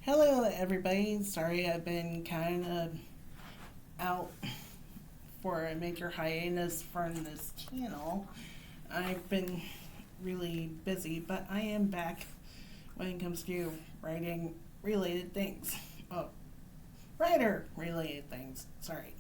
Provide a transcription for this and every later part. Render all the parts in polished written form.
Hello, everybody. Sorry I've been kind of out for a major hiatus from this channel. I've been really busy, but I am back when it comes to writing related things. Oh, writer related things. Sorry.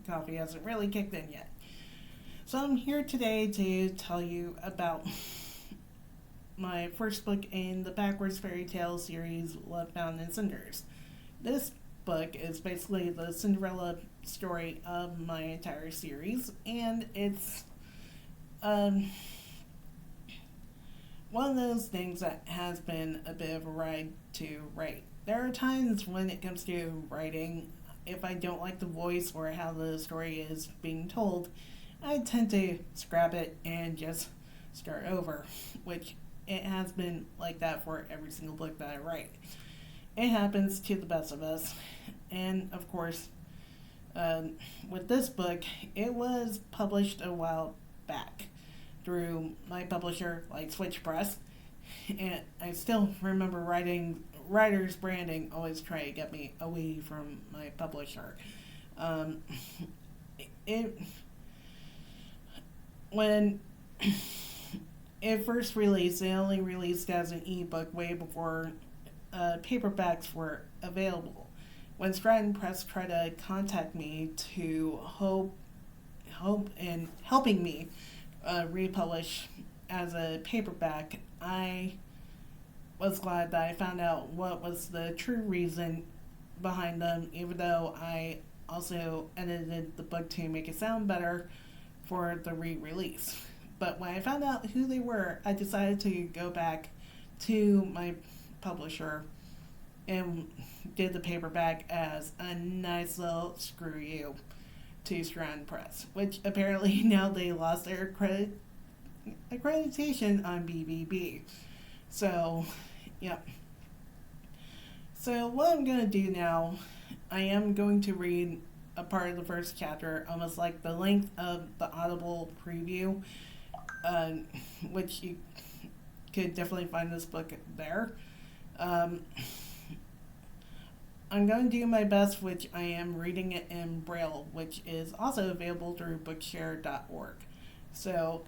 Coffee hasn't really kicked in yet. So I'm here today to tell you about my first book in the Backwards Fairy Tale series, Love Found in Cinders. This book is basically the Cinderella story of my entire series, and it's um, one of those things that has been a bit of a ride to write. There are times when it comes to writing, if I don't like the voice or how the story is being told, I tend to scrap it and just start over, which it has been like that for every single book that I write. It happens to the best of us. And of course, with this book, it was published a while back through my publisher, like Switch Press. And I still remember writers branding always trying to get me away from my publisher. Um, it when it first released, it only released as an ebook way before paperbacks were available. When Stratton Press tried to contact me to hope in helping me republish as a paperback, I was glad that I found out what was the true reason behind them, even though I also edited the book to make it sound better for the re-release. But when I found out who they were, I decided to go back to my publisher and did the paperback as a nice little screw you to Strand Press, which apparently now they lost their accreditation on BBB. So, yep. So what I'm going to do now, I am going to read a part of the first chapter, almost like the length of the Audible preview, uh, which you could definitely find this book there. I'm going to do my best, which I am reading it in Braille, which is also available through bookshare.org. So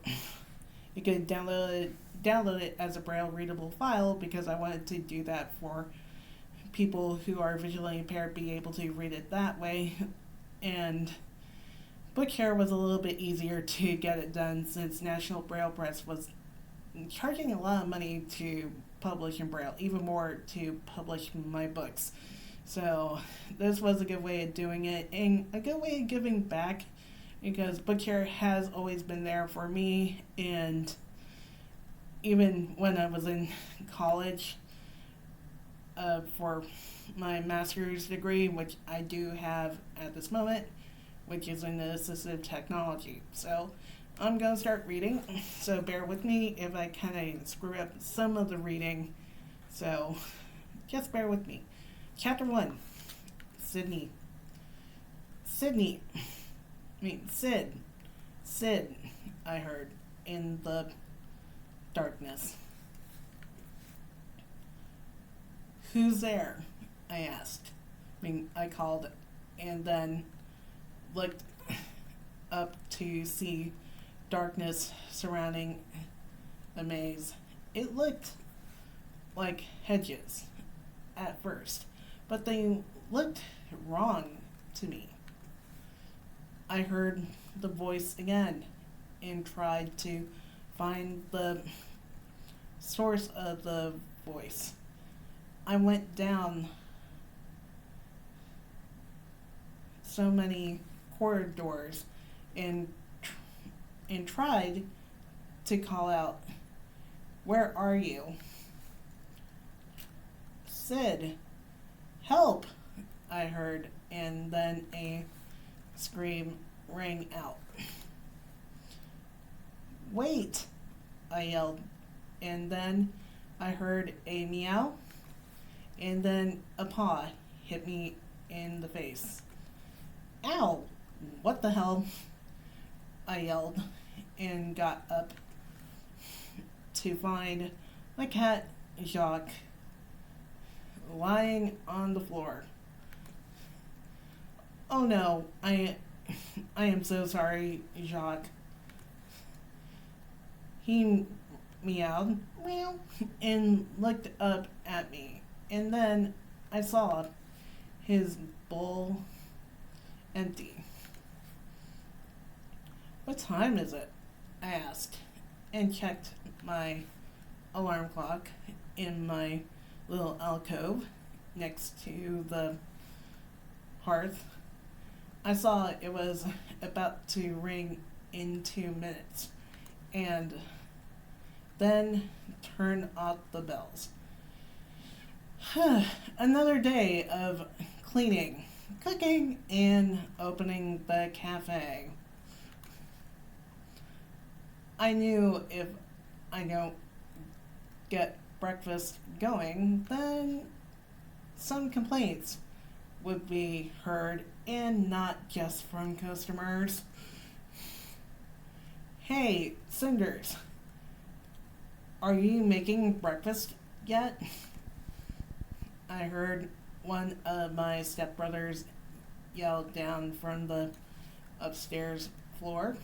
you can download it as a Braille readable file because I wanted to do that for people who are visually impaired, be able to read it that way. And Bookshare was a little bit easier to get it done since National Braille Press was charging a lot of money to publish in Braille, even more to publish my books. So this was a good way of doing it and a good way of giving back because Bookshare has always been there for me, and even when I was in college for my master's degree, which I do have at this moment, which is in assistive technology. So I'm going to start reading, so bear with me if I kind of screw up some of the reading. So just bear with me. Chapter 1. Sydney. Sydney. Sid. Sid, I heard in the darkness. Who's there? I asked. I called and then looked up to see darkness surrounding the maze. It looked like hedges at first, but they looked wrong to me. I heard the voice again and tried to find the source of the voice. I went down so many corridors and tried to call out, "Where are you?" "Sid, help!" I heard, and then a scream rang out. "Wait!" I yelled, and then I heard a meow, and then a paw hit me in the face. "Ow! What the hell?" I yelled, and got up to find my cat, Jacques, lying on the floor. Oh no, I am so sorry, Jacques. He meowed, meow, and looked up at me. And then I saw his bowl empty. What time is it? I asked, and checked my alarm clock in my little alcove next to the hearth. I saw it was about to ring in 2 minutes, and then turn off the bells. Another day of cleaning, cooking, and opening the cafe. I knew if I don't get breakfast going, then some complaints would be heard, and not just from customers. Hey, Cinders, are you making breakfast yet? I heard one of my stepbrothers yell down from the upstairs floor.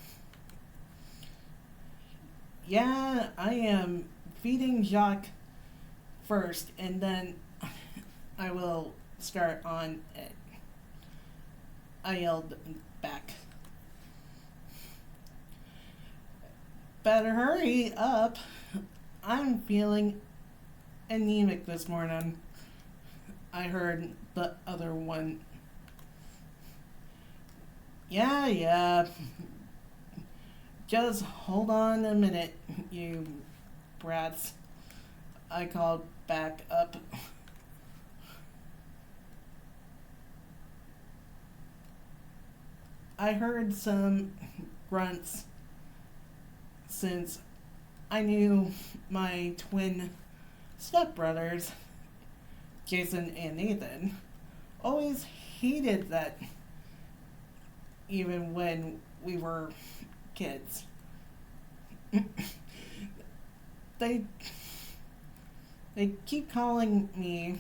Yeah, I am feeding Jacques first, and then I will start on it. I yelled back. Better hurry up. I'm feeling anemic this morning. I heard the other one. Yeah. Just hold on a minute, you brats. I called back up. I heard some grunts since I knew my twin stepbrothers, Jason and Nathan, always hated that even when we were kids. They keep calling me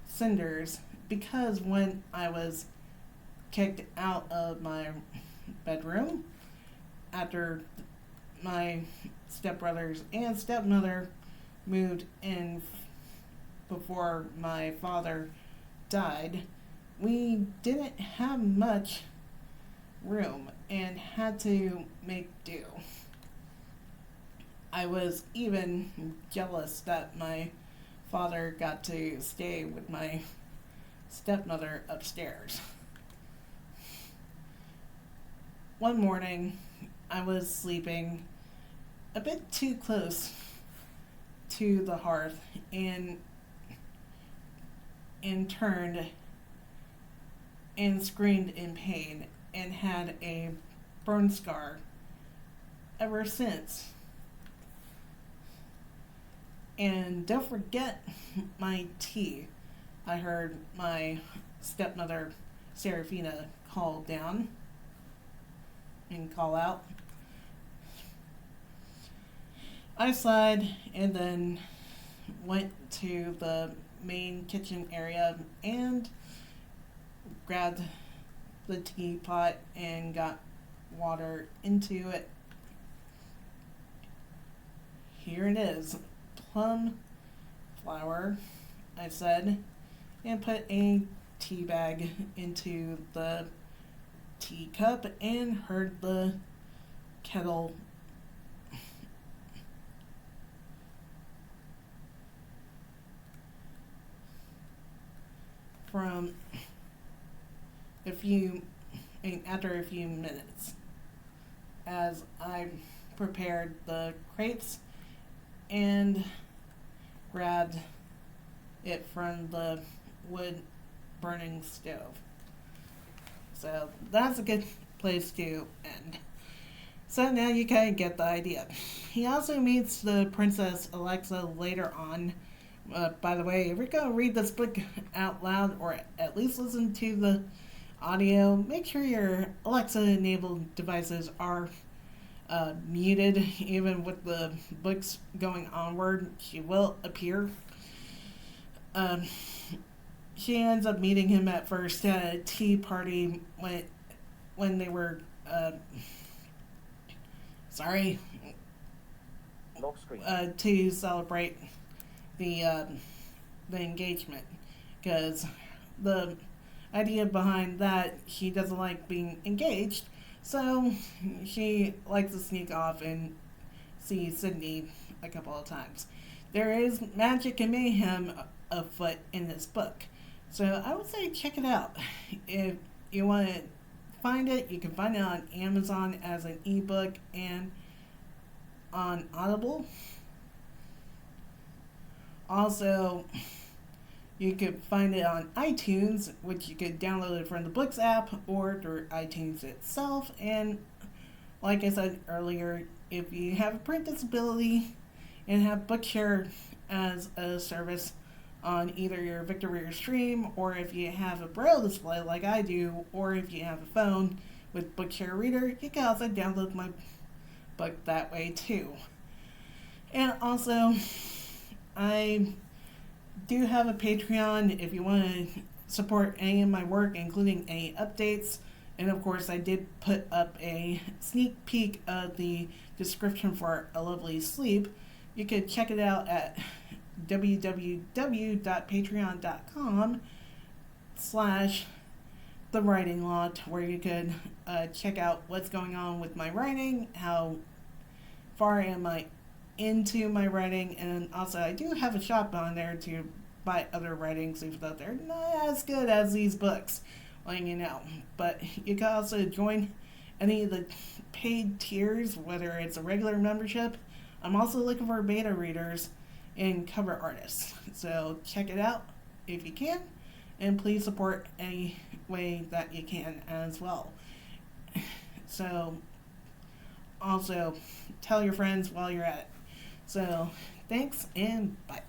Cinders because when I was kicked out of my bedroom after my stepbrothers and stepmother moved in before my father died, we didn't have much room and had to make do. I was even jealous that my father got to stay with my stepmother upstairs. One morning, I was sleeping a bit too close to the hearth and turned and screamed in pain and had a burn scar ever since. And don't forget my tea, I heard my stepmother Serafina call down and call out. I sighed and then went to the main kitchen area and grabbed the teapot and got water into it. Here it is, plum flower, I said, and put a tea bag into the teacup and heard the kettle from after a few minutes as I prepared the crepes and grabbed it from the wood burning stove. So that's a good place to end. So now you kind of get the idea. He also meets the Princess Alexa later on. By the way, if you're going to read this book out loud or at least listen to the audio, make sure your Alexa enabled devices are muted. Even with the books going onward, she will appear. um, she ends up meeting him at first at a tea party when they were sorry Lock screen. to celebrate the the engagement, because the idea behind that, she doesn't like being engaged, so she likes to sneak off and see Sydney a couple of times. There is magic and mayhem afoot in this book, so I would say check it out. If you want to find it, you can find it on Amazon as an ebook and on Audible. Also, you could find it on iTunes, which you could download it from the Books app or through iTunes itself. And like I said earlier, if you have a print disability and have Bookshare as a service on either your Victor Reader Stream, or if you have a Braille display like I do, or if you have a phone with Bookshare Reader, you can also download my book that way too. And also, I do have a Patreon if you want to support any of my work, including any updates. And of course, I did put up a sneak peek of the description for A Lovely Sleep. You could check it out at www.patreon.com/The Writing Lot, where you could check out what's going on with my writing, how far am I into my writing, and also I do have a shop on there to buy other writings, even though they're not as good as these books, letting you know. But you can also join any of the paid tiers, whether it's a regular membership. I'm also looking for beta readers and cover artists, so check it out if you can, and please support any way that you can as well. So also tell your friends while you're at it. So thanks and bye.